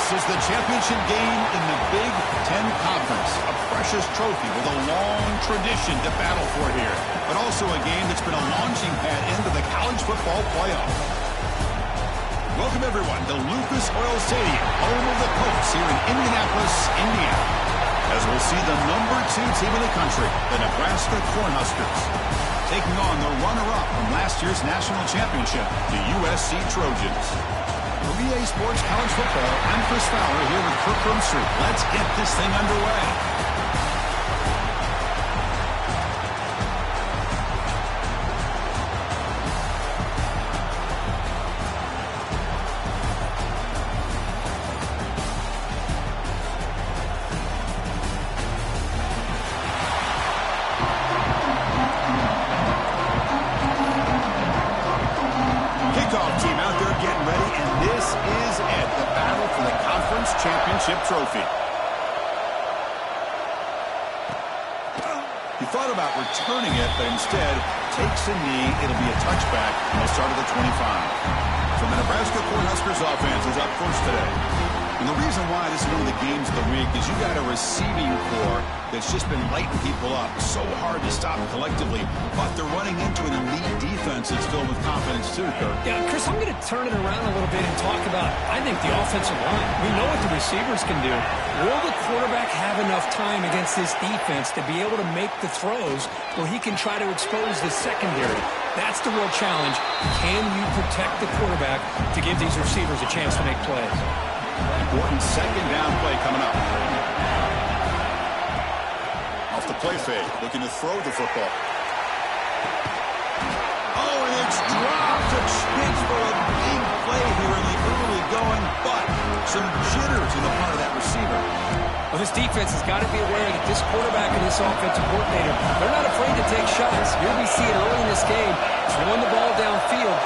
is the championship game in the Big Ten Conference. A precious trophy with a long tradition to battle for here. But also a game that's been a launching pad into the college football playoff. Welcome, everyone, to Lucas Oil Stadium, home of the Colts here in Indianapolis, Indiana. As we'll see the #2 team in the country, the Nebraska Cornhuskers, taking on the runner-up from last year's national championship, the USC Trojans. For EA Sports College Football, I'm Chris Fowler here with Kirk Street. Let's get this thing underway. Championship trophy. He thought about returning it, but instead takes a knee. It'll be a touchback, and they'll start at the 25. So the Nebraska Cornhuskers offense is up first today. And the reason why this is one of the games of the week is you got a receiving core that's just been lighting people up. So hard to stop collectively, but they're running into an elite defense that's filled with confidence too, Kirk. Yeah, Chris, I'm going to turn it around a little bit and talk about, I think, the offensive line. We know what the receivers can do. Will the quarterback have enough time against this defense to be able to make the throws where he can try to expose the secondary? That's the real challenge. Can you protect the quarterback to give these receivers a chance to make plays? Important second down play coming up. Off the play fake, looking to throw the football. Oh, and it's dropped. A chance for a big play here in the early going, but some jitters in the part of that receiver. Well, this defense has got to be aware that this quarterback and this offensive coordinator, they're not afraid to take shots. Here we see it early in this game, throwing the ball downfield.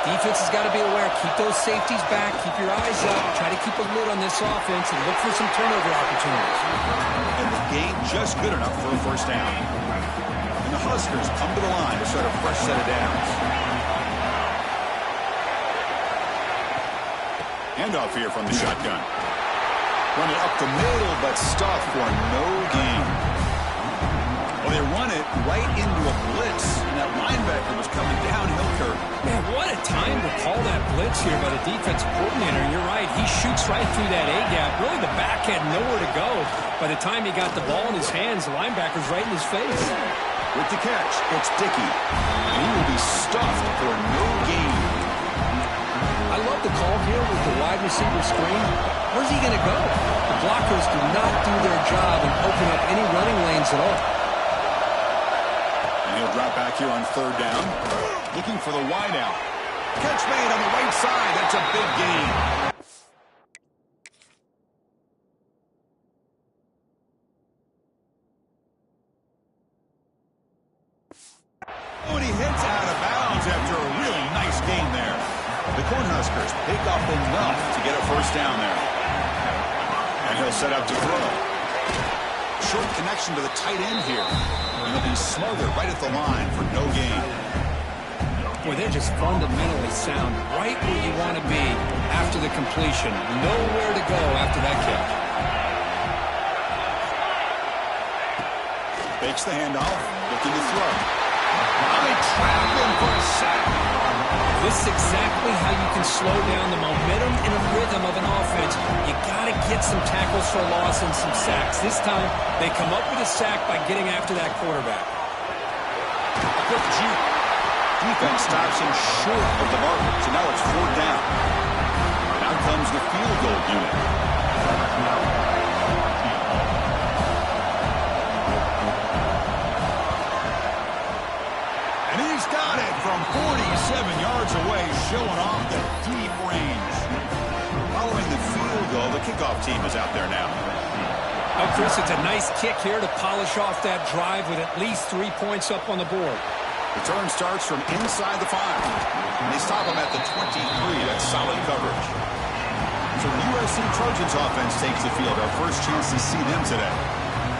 Defense has got to be aware. Keep those safeties back. Keep your eyes up. Try to keep a lid on this offense and look for some turnover opportunities. And the game just good enough for a first down. And the Huskers come to the line to start a fresh set of downs. Handoff here from the shotgun. Run it up the middle, but stuffed for no gain. Well, they run it right into a blitz, and that linebacker was coming downhill, Kirk. Man, what a time to call that blitz here by the defensive coordinator. You're right. He shoots right through that A-gap. Really, the back had nowhere to go. By the time he got the ball in his hands, the linebacker's right in his face. With the catch, it's Dickey. And he will be stuffed for no gain. I love the call here with the wide receiver screen. Where's he going to go? The blockers do not do their job and open up any running lanes at all. And he'll drop back here on third down. Looking for the wide out. Catch made on the right side. That's a big gain. Oh, and he hits out of bounds after a really nice gain there. The Cornhuskers pick up enough to get a first down there. And he'll set up to throw. Short connection to the tight end here. And he'll be smothered right at the line for no gain. Boy, they're just fundamentally sound. Right where you want to be after the completion. Nowhere to go after that catch. Fakes the handoff. Looking to throw. Now they trap him for a sack. This is exactly how you can slow down the momentum and a rhythm of an offense. You got to get some tackles for loss and some sacks. This time, they come up with a sack by getting after that quarterback. A quick juke. Defense stops him short of the marker, so now it's fourth down. Now comes the field goal unit. And he's got it from 47 yards away, showing off the deep range. Following the field goal, the kickoff team is out there now. Oh, Chris, it's a nice kick here to polish off that drive with at least 3 points up on the board. Return starts from inside the 5. And they stop him at the 23. That's solid coverage. So the USC Trojans offense takes the field. Our first chance to see them today.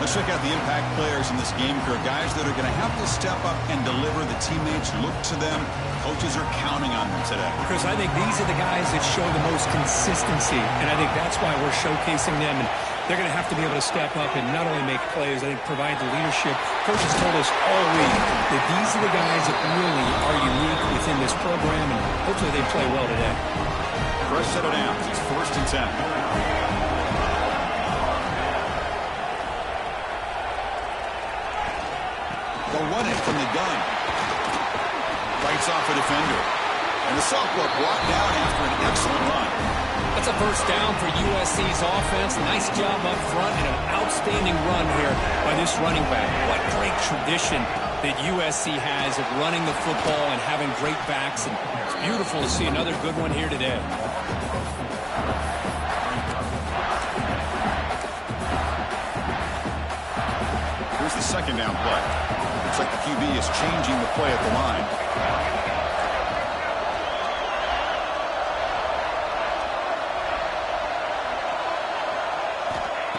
Let's check out the impact players in this game here. Guys that are going to have to step up and deliver. The teammates look to them. Coaches are counting on them today. Chris, I think these are the guys that show the most consistency, and I think that's why we're showcasing them. And they're going to have to be able to step up and not only make plays, I think provide the leadership. Coaches told us all week that these are the guys that really are unique within this program, and hopefully they play well today. First set of downs. It's 1st and 10. They'll run it from the gun. Fights off a defender. And the sophomore brought down after an excellent run. That's a first down for USC's offense. Nice job up front and an outstanding run here by this running back. What great tradition that USC has of running the football and having great backs. And it's beautiful to see another good one here today. Here's the second down play. Looks like the QB is changing the play at the line.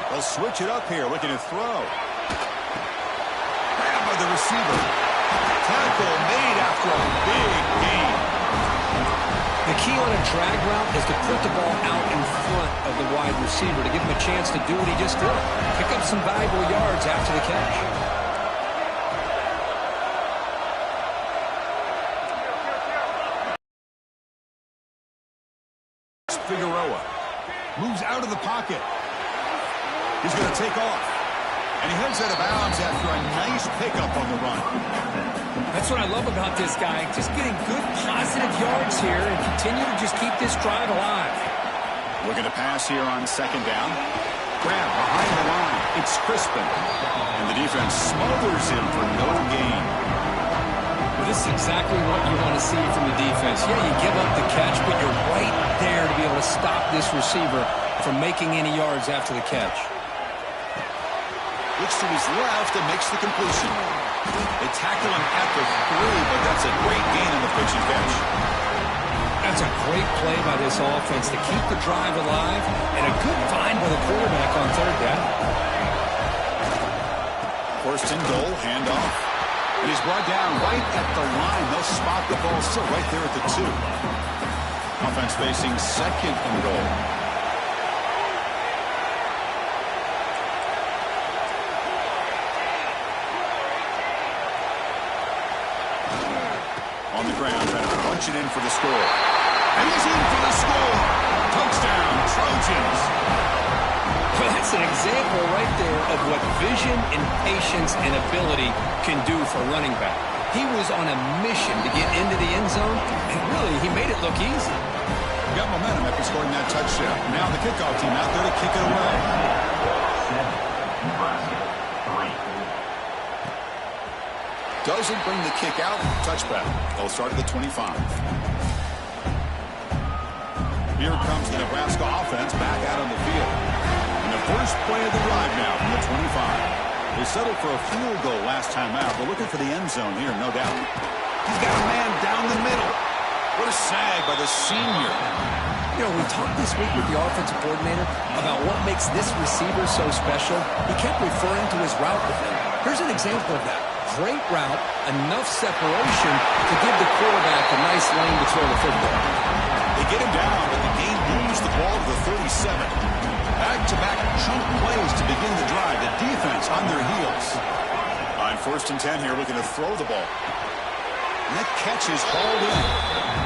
They'll switch it up here, looking to throw. Grabbed by the receiver. Tackle made after a big gain. The key on a drag route is to put the ball out in front of the wide receiver to give him a chance to do what he just did. Pick up some valuable yards after the catch. Figueroa moves out of the pocket. He's going to take off. And he heads out of bounds after a nice pickup on the run. That's what I love about this guy. Just getting good, positive yards here and continue to just keep this drive alive. Looking to pass here on second down. Grab behind the line. It's Crispin. And the defense smothers him for no gain. Well, this is exactly what you want to see from the defense. Yeah, you give up the catch, but you're right there to be able to stop this receiver from making any yards after the catch. Looks to his left and makes the completion. They tackle him at the 3, but that's a great gain on the pitch and catch. That's a great play by this offense to keep the drive alive, and a good find by the quarterback on third down. First and goal, handoff. And he's brought down right at the line. They'll spot the ball still right there at the 2. Offense facing second and goal. On the ground, trying to punch it in for the score. And he's in for the score. Touchdown, Trojans. Well, that's an example right there of what vision and patience and ability can do for a running back. He was on a mission to get into the end zone, and really, he made it look easy. Got momentum after scoring that touchdown. Now the kickoff team out there to kick it away. Nebraska, 3. Doesn't bring the kick out. Touchback. They'll start at the 25. Here comes the Nebraska offense back out on the field. And the first play of the drive now from the 25. They settled for a field goal last time out. They're looking for the end zone here, no doubt. He's got a man down the middle. What a sag by the senior. You know, we talked this week with the offensive coordinator about what makes this receiver so special. He kept referring to his route with him. Here's an example of that. Great route, enough separation to give the quarterback a nice lane to throw the football. They get him down, but the game moves the ball to the 37. Back-to-back chunk plays to begin the drive. The defense on their heels. On 1st and 10 here, looking to throw the ball. And that catch is hauled in.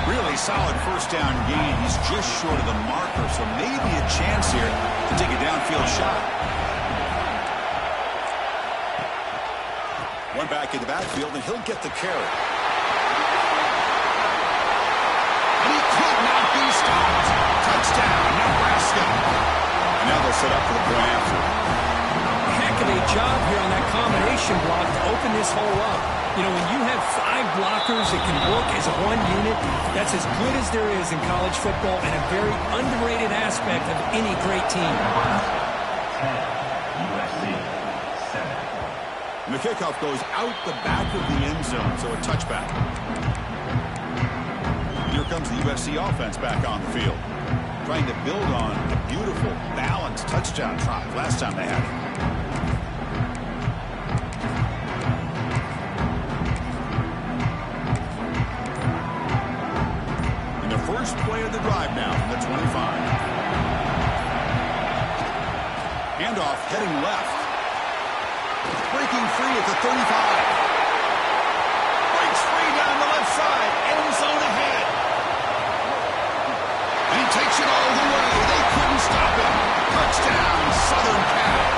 Really solid first down gain. He's just short of the marker, so maybe a chance here to take a downfield shot. One back in the backfield, and he'll get the carry. And he could not be stopped. Touchdown, Nebraska. And now they'll set up for the point after. Heck of a job here on that combination block to open this hole up. You know, when you have 5 blockers that can work as one unit, that's as good as there is in college football and a very underrated aspect of any great team. 10, USC, 7. And the kickoff goes out the back of the end zone, so a touchback. Here comes the USC offense back on the field, trying to build on a beautiful, balanced touchdown drive last time they had it. first play of the drive now from the 25. Handoff heading left. Breaking free at the 35. Breaks free down the left side. End zone ahead. And he takes it all the way. They couldn't stop him. Touchdown, Southern Cal.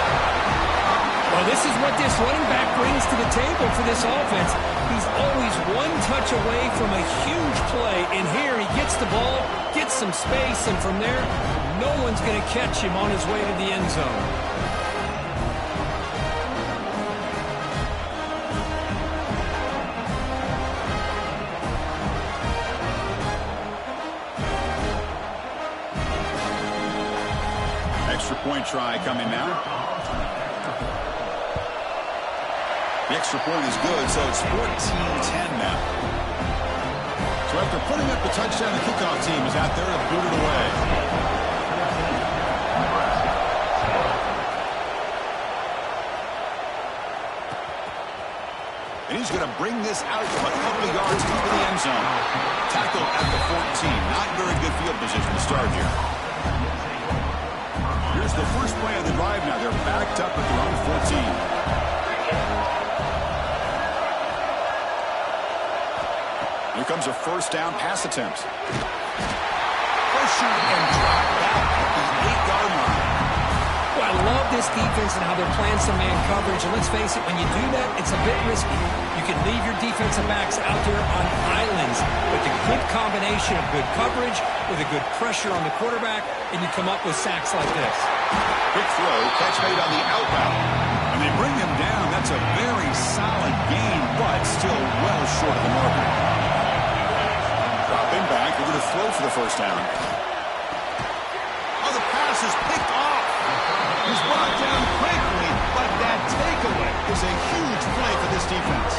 Well, this is what this running back brings to the table for this offense. He's always one touch away from a huge play. And here he gets the ball, gets some space, and from there, no one's going to catch him on his way to the end zone. Extra point try coming now. The extra point is good, so it's 14-10 now. So after putting up the touchdown, the kickoff team is out there to boot it away. And he's going to bring this out from a couple of yards deep in the end zone. Tackle at the 14. Not very good field position to start here. Here's the first play of the drive now. They're backed up at their own 14. Here comes a first down pass attempt. Pressure and drop back at the 8-yard line. Well, I love this defense and how they're playing some man coverage. And let's face it, when you do that, it's a bit risky. You can leave your defensive backs out there on islands. But the good combination of good coverage with a good pressure on the quarterback, and you come up with sacks like this. Quick throw, catch made on the outbound. And they bring him down. That's a very solid gain, but still well short of the marker. Dropping back, they're going to throw for the first down. Oh, the pass is picked off. He's brought down quickly, but that takeaway is a huge play for this defense.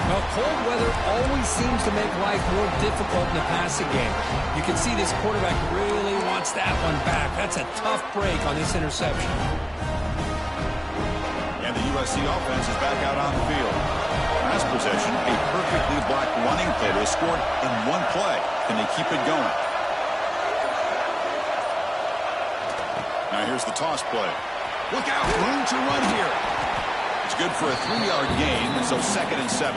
Well, cold weather always seems to make life more difficult in the passing game. You can see this quarterback really wants that one back. That's a tough break on this interception. And the USC offense is back out on the field. Last possession, a perfectly blocked running play that was scored in one play. Can they keep it going? Now here's the toss play. Look out, room to run here. It's good for a 3-yard gain, so 2nd and 7.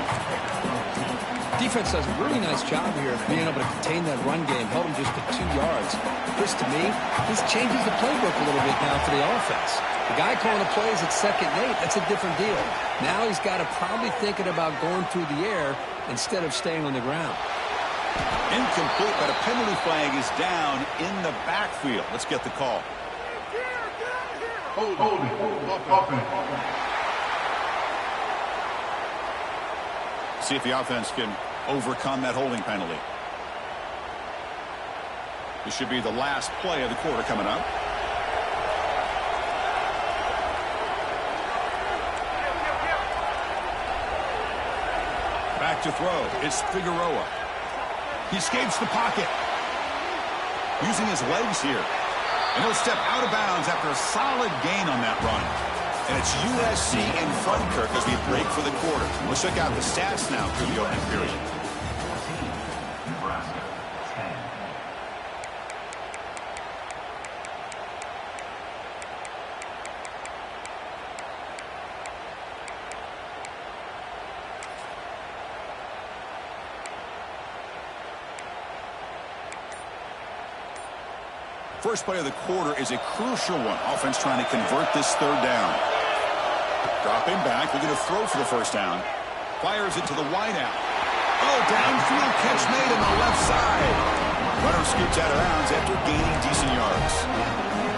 Defense does a really nice job here of being able to contain that run game, held him just to 2 yards. Chris, to me, this changes the playbook a little bit now for the offense. The guy calling the plays at 2nd and 8, that's a different deal. Now he's got to probably thinking about going through the air instead of staying on the ground. Incomplete, but a penalty flag is down in the backfield. Let's get the call. Hold it. See if the offense can overcome that holding penalty. This should be the last play of the quarter coming up. Back to throw. It's Figueroa. He escapes the pocket. Using his legs here. And he'll step out of bounds after a solid gain on that run. And it's USC in front, Kirk, as we break for the quarter. Let's check out the stats now through the opening period. Nebraska, 10. First play of the quarter is a crucial one. Offense trying to convert this 3rd down. Dropping back, they're going to throw for the first down. Fires it to the wideout. Oh, downfield catch made on the left side. Runner scoots out of bounds after gaining decent yards.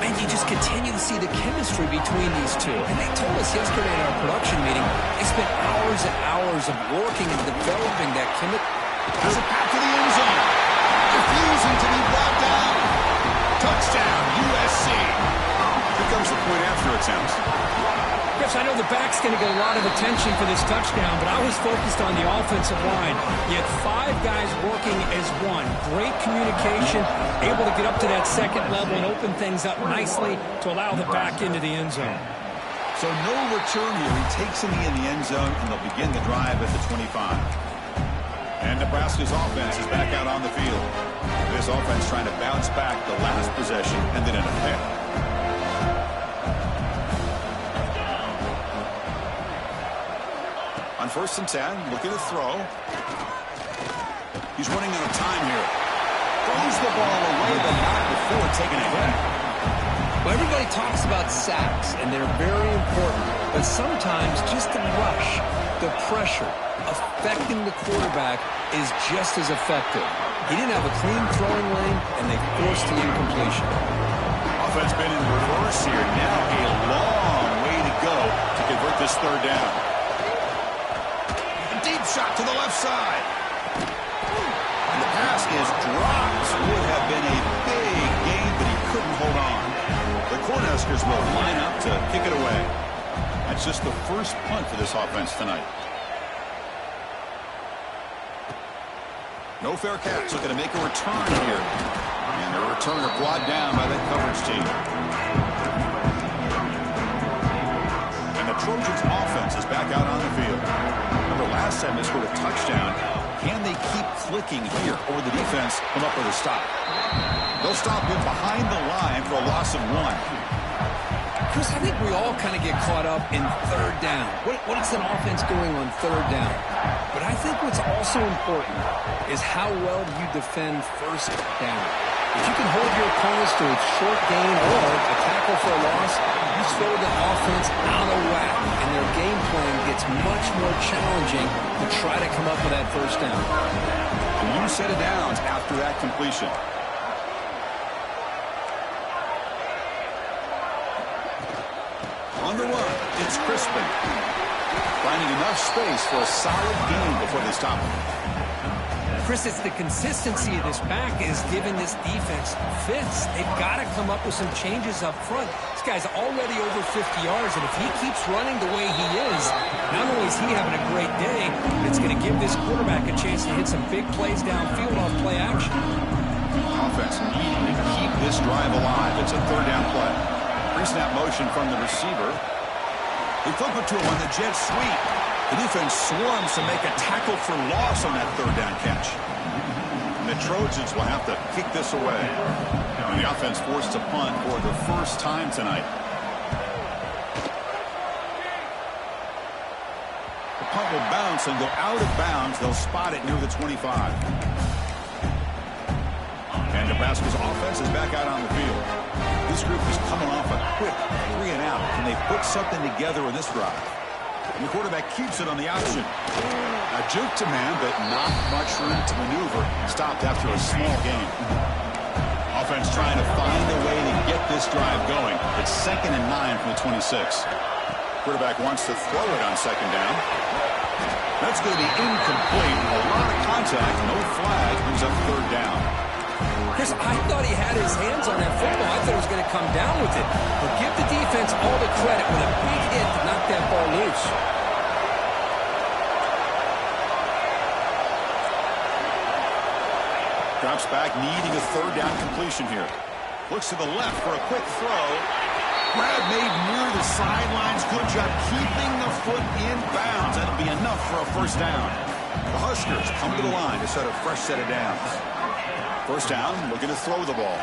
And you just continue to see the chemistry between these two. And they told us yesterday in our production meeting, they spent hours and hours of working and developing that chemistry. There's a pass to the end zone. Refusing to be brought down. Touchdown, USC. Here comes the point after attempt. Chris, I know the back's going to get a lot of attention for this touchdown, but I was focused on the offensive line. You had 5 guys working as one. Great communication, able to get up to that 2nd level and open things up nicely to allow the back into the end zone. So no return here. He takes him in the end zone, and they'll begin the drive at the 25. And Nebraska's offense is back out on the field. This offense trying to bounce back the last possession, ended in a pick. On 1st and 10, looking to throw. He's running out of time here. Throws the ball away, but not before taking a hit. Well, everybody talks about sacks, and they're very important. But sometimes just the rush, the pressure, affecting the quarterback is just as effective. He didn't have a clean throwing lane, and they forced the incompletion. Offense been in reverse here. Now a long way to go to convert this 3rd down. A deep shot to the left side. And the pass is dropped. Would have been a big gain, but he couldn't hold on. The Cornhuskers will line up to kick it away. That's just the first punt for this offense tonight. No fair catch. Looking to make a return here. And the returner brought down by that coverage team. And the Trojans' offense is back out on the field. Remember, last time they scored a touchdown. Can they keep clicking here, or will the defense come up with a stop? They'll stop him behind the line for a loss of 1. Chris, I think we all kind of get caught up in 3rd down. What is an offense doing on 3rd down? But I think what's also important is how well do you defend 1st down. If you can hold your opponents to a short gain or a tackle for a loss, you throw the offense out of whack, and their game plan gets much more challenging to try to come up with that 1st down. A new set of downs after that completion. On the run, it's Crispin. Finding enough space for a solid gain before they stop him. Chris, it's the consistency of this back is giving this defense fits. They've got to come up with some changes up front. This guy's already over 50 yards, and if he keeps running the way he is, not only is he having a great day, it's going to give this quarterback a chance to hit some big plays downfield off play action. Offense needing to keep this drive alive. It's a 3rd down play. Pre-snap motion from the receiver. They flip it to him on the jet sweep. The defense swarms to make a tackle for loss on that 3rd down catch. And the Trojans will have to kick this away. And the offense forced to punt for the first time tonight. The punt will bounce and go out of bounds. They'll spot it near the 25. And Nebraska's offense is back out on the field. This group is coming off a quick 3 and out. Can they put something together in this drive? And the quarterback keeps it on the option. A juke to man, but not much room to maneuver. Stopped after a small gain. Offense trying to find a way to get this drive going. It's 2nd and 9 from the 26. Quarterback wants to throw it on 2nd down. That's going to be incomplete. A lot of contact. No flag. Brings up 3rd down. Chris, I thought he had his hands on that football. I thought he was going to come down with it. But give the defense all the credit with a big hit to knock that ball loose. Drops back, needing a 3rd down completion here. Looks to the left for a quick throw. Grab made near the sidelines. Good job keeping the foot in bounds. That'll be enough for a 1st down. The Huskers come to the line to set a fresh set of downs. 1st down, looking to throw the ball.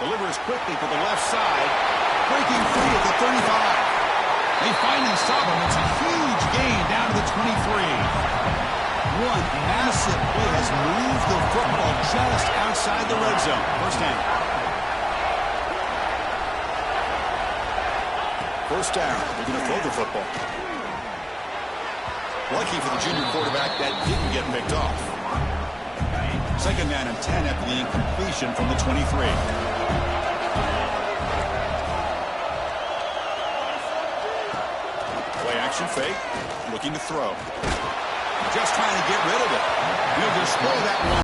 Delivers quickly to the left side. Breaking free at the 35. They finally stop him. It's a huge gain down to the 23. One massive play has moved the football just outside the red zone. 1st down. 1st down. They're going to throw the football. Lucky for the junior quarterback that didn't get picked off. 2nd down and 10 after the incompletion from the 23. Play action fake. Looking to throw. Just trying to get rid of it. He'll just throw that one.